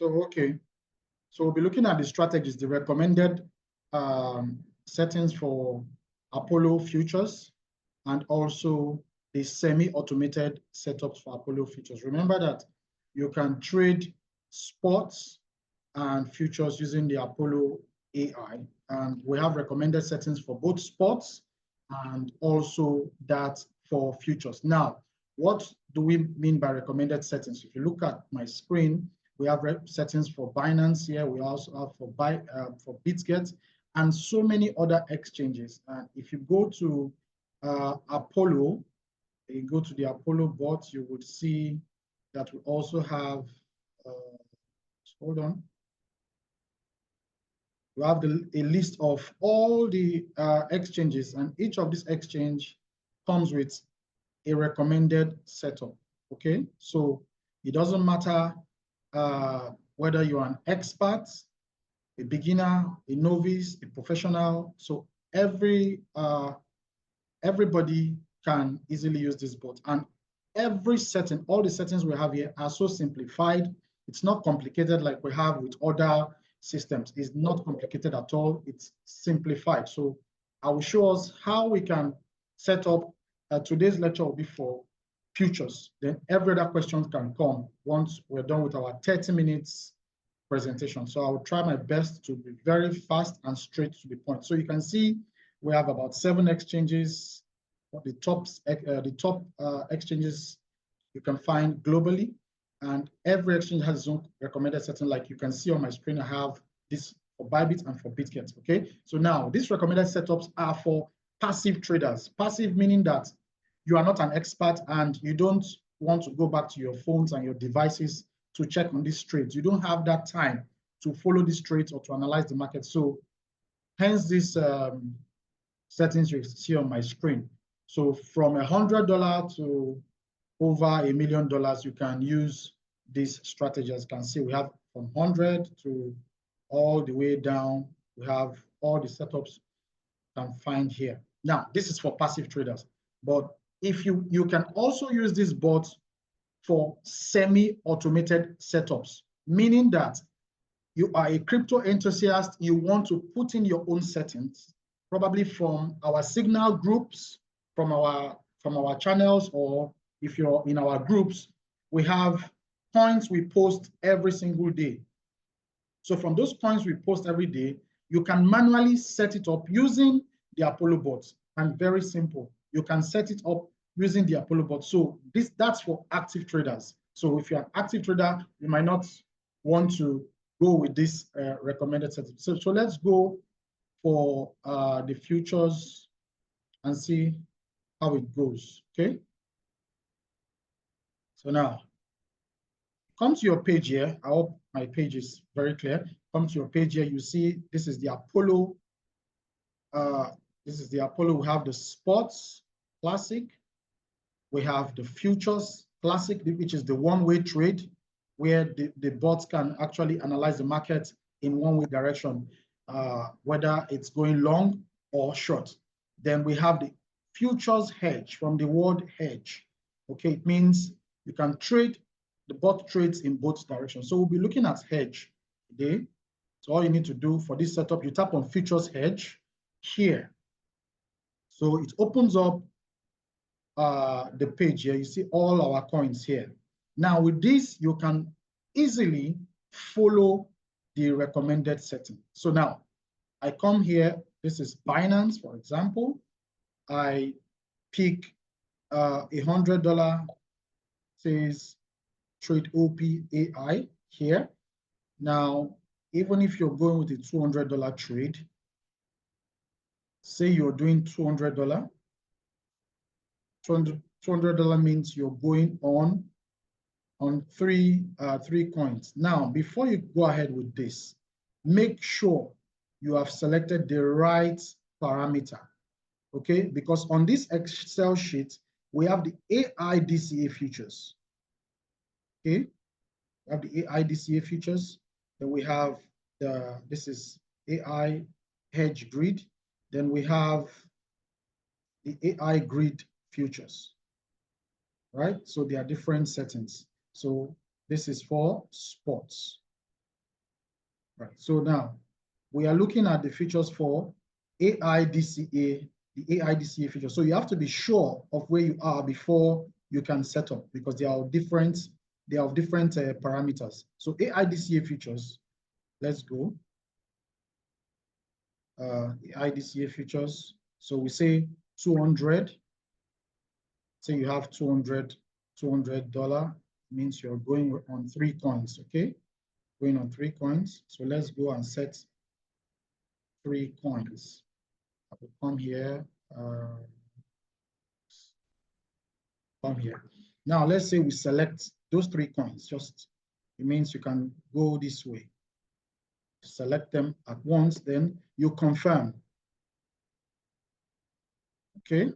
Okay. So we'll be looking at the strategies, the recommended settings for Apollo futures, and also the semi-automated setups for Apollo futures. Remember that you can trade spots and futures using the Apollo AI, and we have recommended settings for both spots and also that for futures. Now, what do we mean by recommended settings? If you look at my screen, we have settings for Binance here. We also have for Bitget and so many other exchanges. And if you go to Apollo, you go to the Apollo bot, you would see that we also have, hold on. We have a list of all the exchanges, and each of these exchange comes with a recommended setup. Okay, so it doesn't matter whether you're an expert, a beginner, a novice, a professional. So everybody can easily use this bot, and every setting, all the settings we have here are so simplified. It's not complicated like we have with other systems. It's not complicated at all. It's simplified. So I will show us how we can set up. Today's lecture will be for futures. Then every other question can come once we're done with our 30 minutes presentation. So I will try my best to be very fast and straight to the point. So you can see we have about 7 exchanges. The top exchanges you can find globally, and every exchange has its own recommended setting. Like you can see on my screen, I have this for Bybit and for Bitget. Okay, so now these recommended setups are for passive traders. Passive meaning that you are not an expert and you don't want to go back to your phones and your devices to check on these trades. You don't have that time to follow these trades or to analyze the market. So hence these settings you see on my screen. So from $100 to over $1 million, you can use this strategy. As you can see, we have from 100 to all the way down. We have all the setups you can find here. Now, this is for passive traders, but if you can also use this bot for semi-automated setups, meaning that you are a crypto enthusiast, you want to put in your own settings, probably from our signal groups, from our channels, or if you're in our groups, we have points we post every single day. So from those points we post every day, you can manually set it up using the Apollo bot. And very simple, you can set it up using the Apollo bot. So that's for active traders. So if you're an active trader, you might not want to go with this recommended setup. So let's go for the futures and see how it goes, okay? So now, come to your page here. I hope my page is very clear. Come to your page here, you see this is the Apollo. This is the Apollo. We have the sports classic. We have the futures classic, which is the one-way trade, where the bots can actually analyze the market in one-way direction, whether it's going long or short. Then we have the futures hedge, from the word hedge. Okay, it means you can trade, the bot trades in both directions. So we'll be looking at hedge today. So all you need to do for this setup, you tap on futures hedge here. So it opens up the page here. You see all our coins here. Now with this, you can easily follow the recommended setting. So now I come here, this is Binance, for example. I pick $100, says trade OPAI here. Now, even if you're going with a $200 trade, say you're doing $200, $200 means you're going on three coins. Now, before you go ahead with this, make sure you have selected the right parameter, okay? Because on this Excel sheet, we have the AI DCA futures, okay? We have the AI DCA futures. Then we have this is AI hedge grid. Then we have the AI grid futures, right? So there are different settings. So this is for sports. Right. So now we are looking at the features for AIDCA, the AIDCA feature. So you have to be sure of where you are before you can set up, because they are different parameters. So AIDCA features, let's go. AIDCA features. So we say 200. Say you have $200 means you're going on 3 coins, okay? Going on 3 coins. So let's go and set 3 coins. I will come here. Come here. Now let's say we select those 3 coins. Just it means you can go this way. Select them at once, then you confirm. Okay.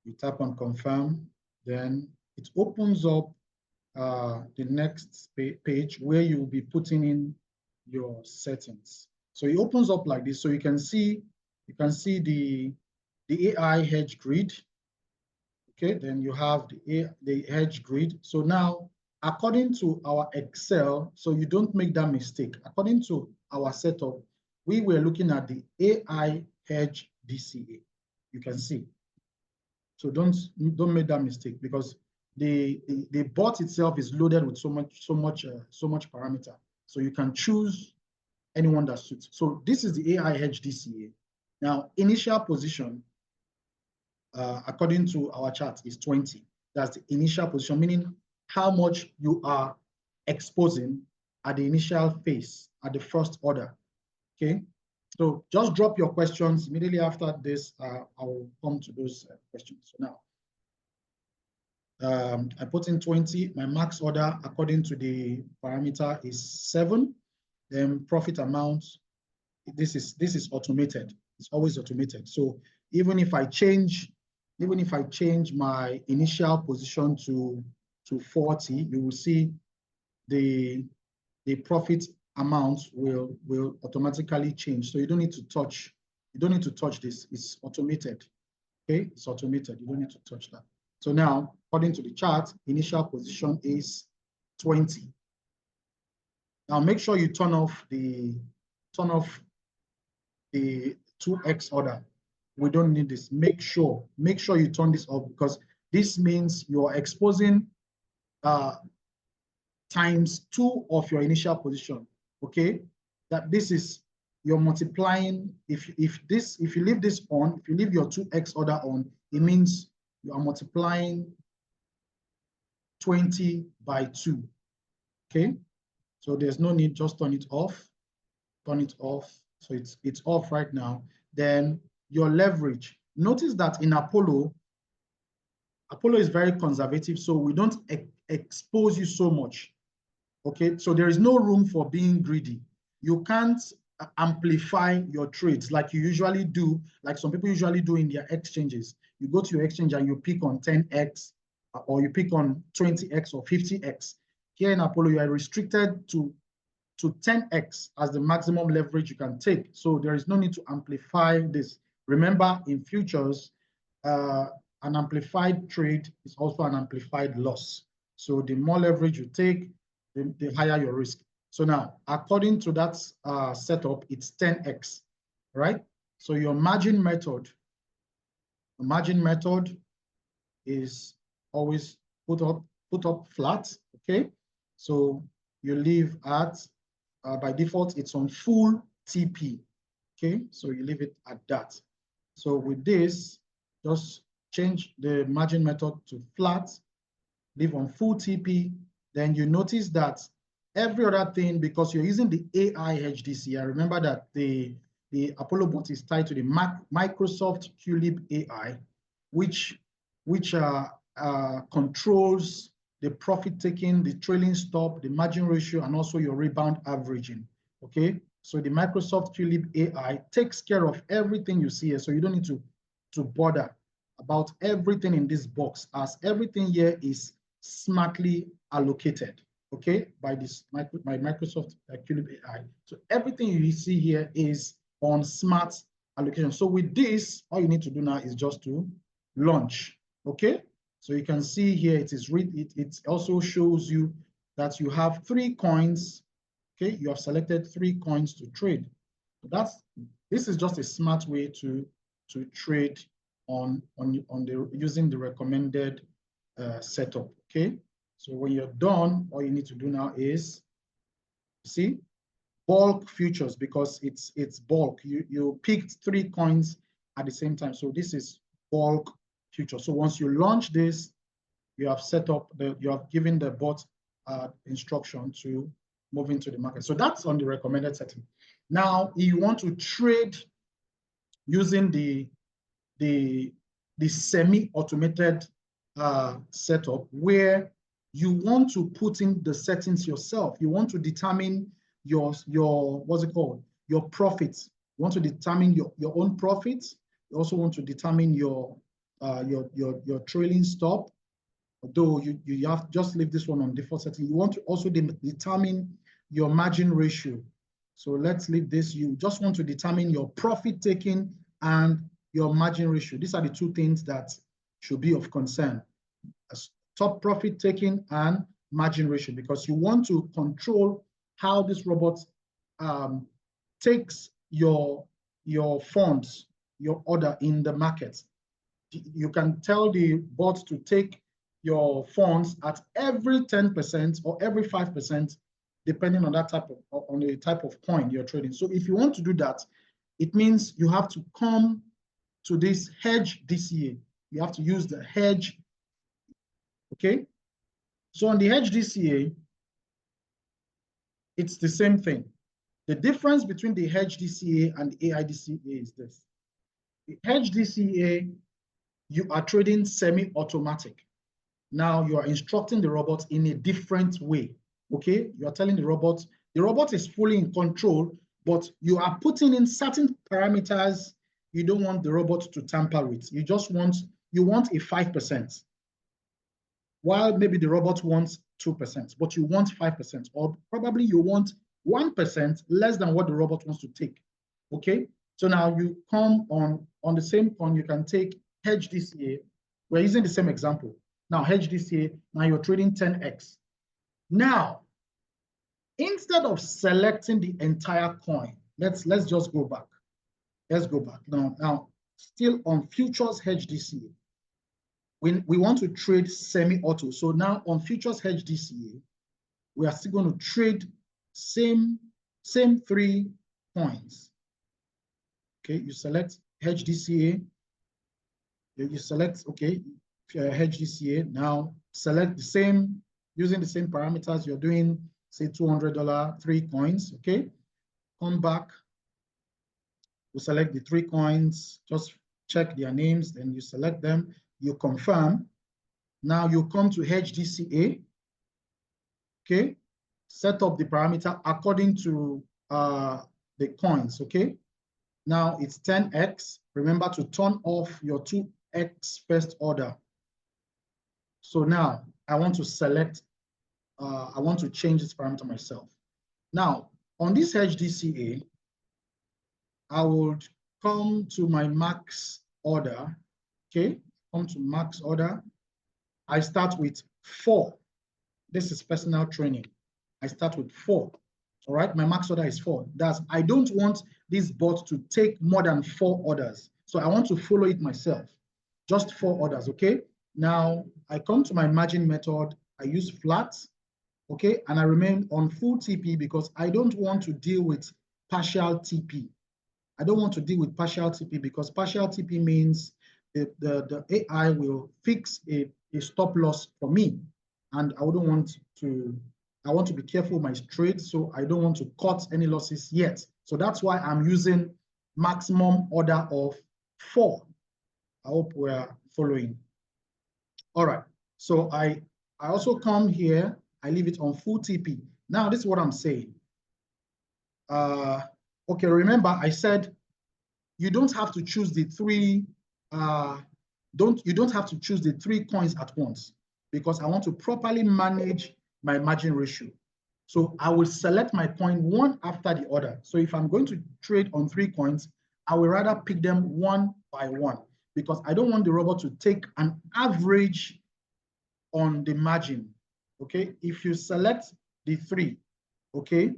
You tap on confirm, then it opens up the next page where you will be putting in your settings. So it opens up like this, so you can see the AI hedge grid. Okay, then you have the hedge grid. So now, according to our Excel, so you don't make that mistake. According to our setup, we were looking at the AI hedge DCA. You can see. So don't make that mistake, because the bot itself is loaded with so much parameter. So you can choose anyone that suits. So this is the AI hedge DCA. Now, initial position, according to our chart, is 20. That's the initial position, meaning how much you are exposing at the initial phase, at the first order. Okay. So just drop your questions immediately after this. I will come to those questions. So now, I put in 20. My max order, according to the parameter, is 7. Then profit amount, this is automated. It's always automated. So even if I change my initial position to 40, you will see the profit amount will automatically change. So you don't need to touch this. It's automated. Okay, it's automated. You don't need to touch that. So now, according to the chart, initial position is 20. Now make sure you turn off the 2x order. We don't need this. Make sure you turn this off, because this means you're exposing times 2 of your initial position. Okay, that this is, you're multiplying. If you leave this on, if you leave your 2x order on, it means you are multiplying 20 by 2. Okay, so there's no need, just turn it off. Turn it off. So it's off right now. Then your leverage. Notice that in Apollo is very conservative, so we don't expose you so much. Okay, so there is no room for being greedy. You can't amplify your trades like you usually do, like some people usually do in their exchanges. You go to your exchange and you pick on 10x, or you pick on 20x or 50x. Here in Apollo, you are restricted to 10x as the maximum leverage you can take. So there is no need to amplify this. Remember, in futures, an amplified trade is also an amplified loss. So the more leverage you take, the higher your risk. So now, according to that setup, it's 10x, right? So your margin method is always put up flat, okay? So you leave at, by default, it's on full TP, okay? So you leave it at that. So with this, just change the margin method to flat, leave on full TP. Then you notice that every other thing, because you're using the AI HDC, I remember that the Apollo bot is tied to the Microsoft Qlib Ai, which controls the profit taking, the trailing stop, the margin ratio, and also your rebound averaging. Okay, so the Microsoft Qlib Ai takes care of everything you see here, so you don't need to bother about everything in this box, as everything here is smartly allocated, okay, by Microsoft Qlib Ai. So everything you see here is on smart allocation. So with this, all you need to do now is just to launch, okay? So you can see here, it also shows you that you have 3 coins Okay, you have selected 3 coins to trade. This is just a smart way to trade using the recommended setup. Okay, so when you're done, all you need to do now is see bulk futures, because it's bulk. You picked 3 coins at the same time, so this is bulk future. So once you launch this, you have set up you have given the bot instruction to move into the market. So that's on the recommended setting. Now, if you want to trade using the semi-automated setup, where you want to put in the settings yourself, you want to determine your what's it called, your profits. You want to determine your own profits. You also want to determine your trailing stop. Although you have just leave this one on default setting. You want to also determine your margin ratio. So let's leave this. You just want to determine your profit taking and your margin ratio. These are the 2 things that should be of concern: top profit taking and margin ratio, because you want to control how this robot takes your funds, your order in the market. You can tell the bot to take your funds at every 10% or every 5%, depending on that the type of coin you're trading. So if you want to do that, it means you have to come to this hedge DCA. You have to use the hedge. Okay. So on the hedge DCA, it's the same thing. The difference between the hedge DCA and the AI DCA is this. The hedge DCA, you are trading semi-automatic. Now you are instructing the robot in a different way. Okay, you are telling the robot is fully in control, but you are putting in certain parameters you don't want the robot to tamper with. You want a 5%, while maybe the robot wants 2%, but you want 5%, or probably you want 1% less than what the robot wants to take. Okay, so now you come on the same coin, you can take hedge DCA. We're using the same example. Now, hedge DCA, now you're trading 10x. Now, instead of selecting the entire coin, let's just go back. Let's go back. Now, still on futures hedge DCA, we want to trade semi-auto. So now on futures hedge DCA, we are still going to trade same 3 coins. Okay, you select hedge DCA. You select, okay, hedge DCA. Now select the same, using the same parameters. You're doing, say, $200, 3 coins. Okay, come back. You select the 3 coins, just check their names, then you select them, you confirm. Now you come to hedge DCA. Okay, set up the parameter according to the coins. Okay, now it's 10x. Remember to turn off your 2x first order. So now I want to select, I want to change this parameter myself. Now on this hedge DCA, I would come to my max order. Okay, come to max order. I start with 4. This is personal training. I start with 4. All right, my max order is 4. I don't want this bot to take more than 4 orders. So I want to follow it myself. Just 4 orders, okay? Now I come to my margin method. I use flat, okay? And I remain on full TP because I don't want to deal with partial TP. I don't want to deal with partial TP because partial TP means the AI will fix a stop loss for me. And I wouldn't want to, I want to be careful with my trades, so I don't want to cut any losses yet. So that's why I'm using maximum order of 4. I hope we're following. All right, so I also come here, I leave it on full TP. Now this is what I'm saying. Okay, remember I said you don't have to choose the 3, you don't have to choose the 3 coins at once because I want to properly manage my margin ratio. So I will select my coin one after the other. So if I'm going to trade on 3 coins, I will rather pick them one by one because I don't want the robot to take an average on the margin. Okay, if you select the 3, okay,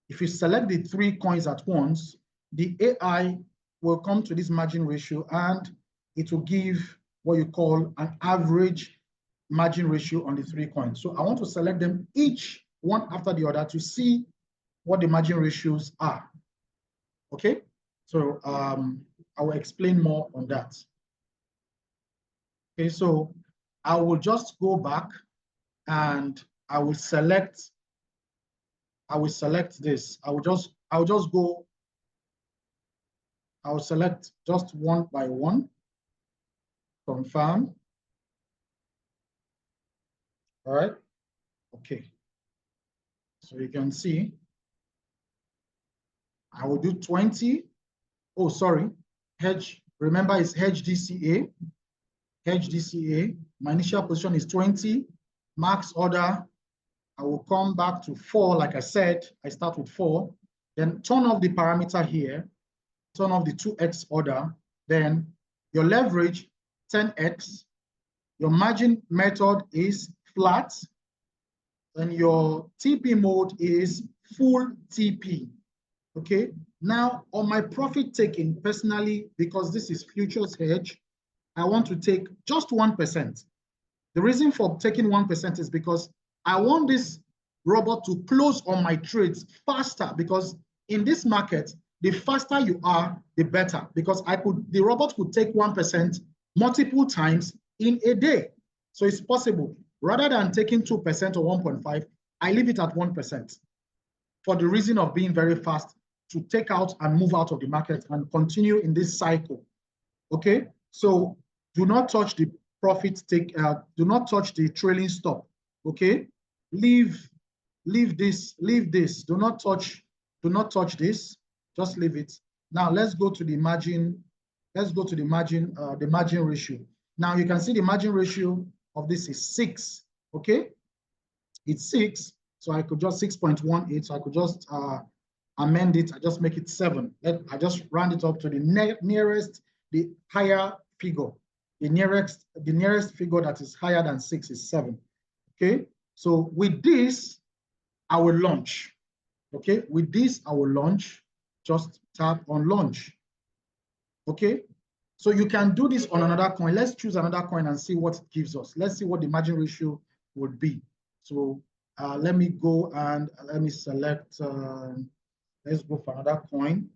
if you select the 3 coins at once, the AI will come to this margin ratio and it will give what you call an average margin ratio on the 3 coins. So I want to select them each one after the other to see what the margin ratios are. Okay, so I will explain more on that. Okay, so I will just go back and I will select this. I will select just one by one, confirm. All right, okay. So you can see, I will do 20. Oh, sorry, hedge, remember it's hedge DCA. Hedge DCA, my initial position is 20, max order, I will come back to 4, like I said, I start with 4, then turn off the parameter here, turn off the 2x order, then your leverage 10x, your margin method is flat, and your TP mode is full TP, okay? Now, on my profit taking, personally, because this is futures hedge, I want to take just 1%. The reason for taking 1% is because I want this robot to close on my trades faster, because in this market, the faster you are, the better, because the robot could take 1% multiple times in a day. So it's possible. Rather than taking 2% or 1.5, I leave it at 1% for the reason of being very fast to take out and move out of the market and continue in this cycle. Okay, so do not touch the profit take. Do not touch the trailing stop. Okay, leave this. Leave this. Do not touch this. Just leave it. Now let's go to the margin. Let's go to the margin ratio. Now you can see the margin ratio of this is 6. Okay, it's 6. So I could just 6.18. So I could just amend it. I just make it 7. I just round it up to the nearest, the higher figure. The nearest figure that is higher than 6 is 7. Okay, so with this, I will launch. Okay, with this, I will launch. Just tap on launch. Okay, so you can do this on another coin. Let's choose another coin and see what it gives us. Let's see what the margin ratio would be. So let me go and let me select, let's go for another coin.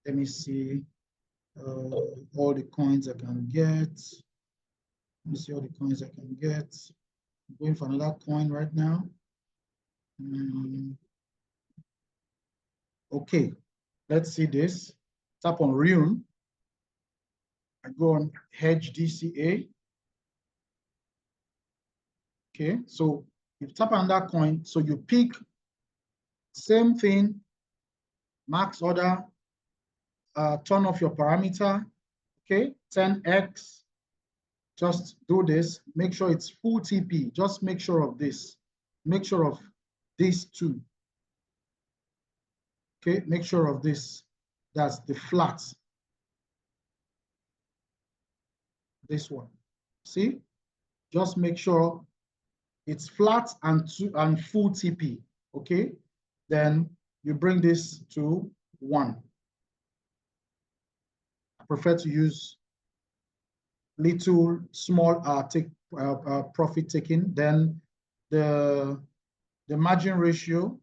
Let me see all the coins I can get. Let me see all the coins I can get. I'm going for another coin right now. Okay, let's see this. Tap on Rune. I go on hedge DCA. Okay, so you tap on that coin, so you pick same thing, max order, turn off your parameter, okay, 10x, just do this, make sure it's full TP, just make sure of this, make sure of this too, okay, make sure of this, that's the flat, this one, see, just make sure it's flat and full TP, okay, then you bring this to 1. I prefer to use little small profit taking. Then the margin ratio,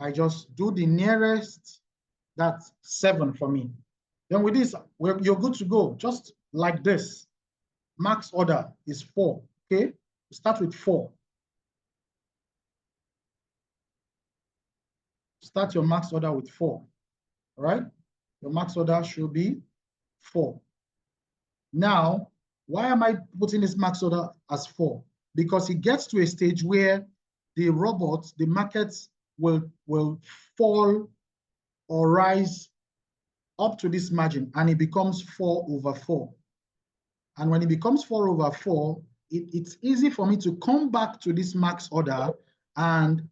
I just do the nearest, that's 7 for me. Then with this, you're good to go, just like this. Max order is 4, okay? Start with 4. Start your max order with 4, all right? Your max order should be 4. Now, why am I putting this max order as 4? Because it gets to a stage where the robots, the markets will fall or rise up to this margin, and it becomes 4/4. And when it becomes 4/4, it's easy for me to come back to this max order and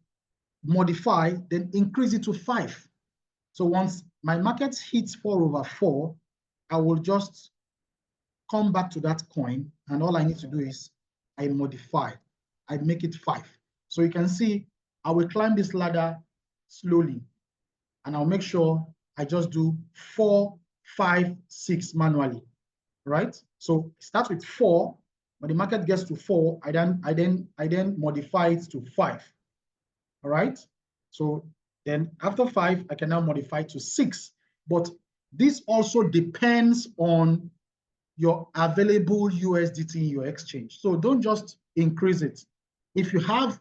modify, then increase it to 5. So once my market hits 4/4, I will just come back to that coin, and all I need to do is I modify, I make it 5. So you can see I will climb this ladder slowly. And I'll make sure I just do 4, 5, 6 manually, right? So start with 4. When the market gets to 4, I then modify it to 5. All right. So then after 5, I can now modify to 6. But this also depends on your available USDT in your exchange. So don't just increase it. If you have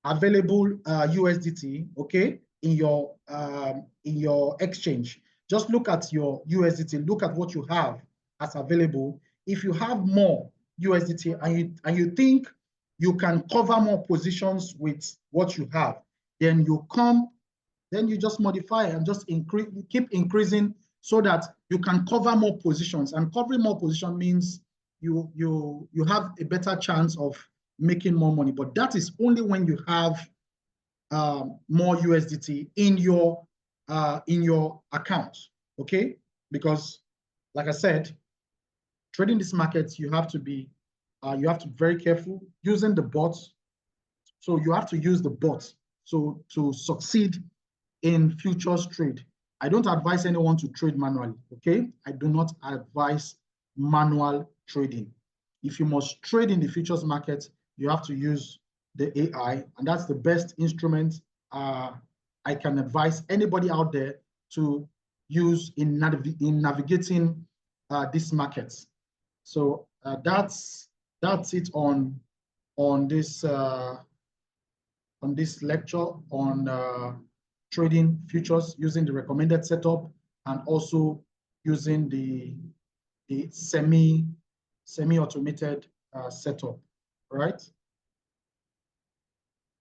available USDT, okay, in your exchange, just look at your USDT, look at what you have as available. If you have more USDT and you think you can cover more positions with what you have, then you just modify and just keep increasing so that you can cover more positions. And covering more position means you have a better chance of making more money. But that is only when you have more USDT in your account, okay? Because, like I said, trading this market, you have to be very careful using the bots. So you have to use the bots so to succeed in futures trade. I don't advise anyone to trade manually, okay? I do not advise manual trading. If you must trade in the futures market, you have to use the AI, and that's the best instrument I can advise anybody out there to use in navigating these markets. So that's it on this lecture on trading futures using the recommended setup and also using the semi-automated setup, right?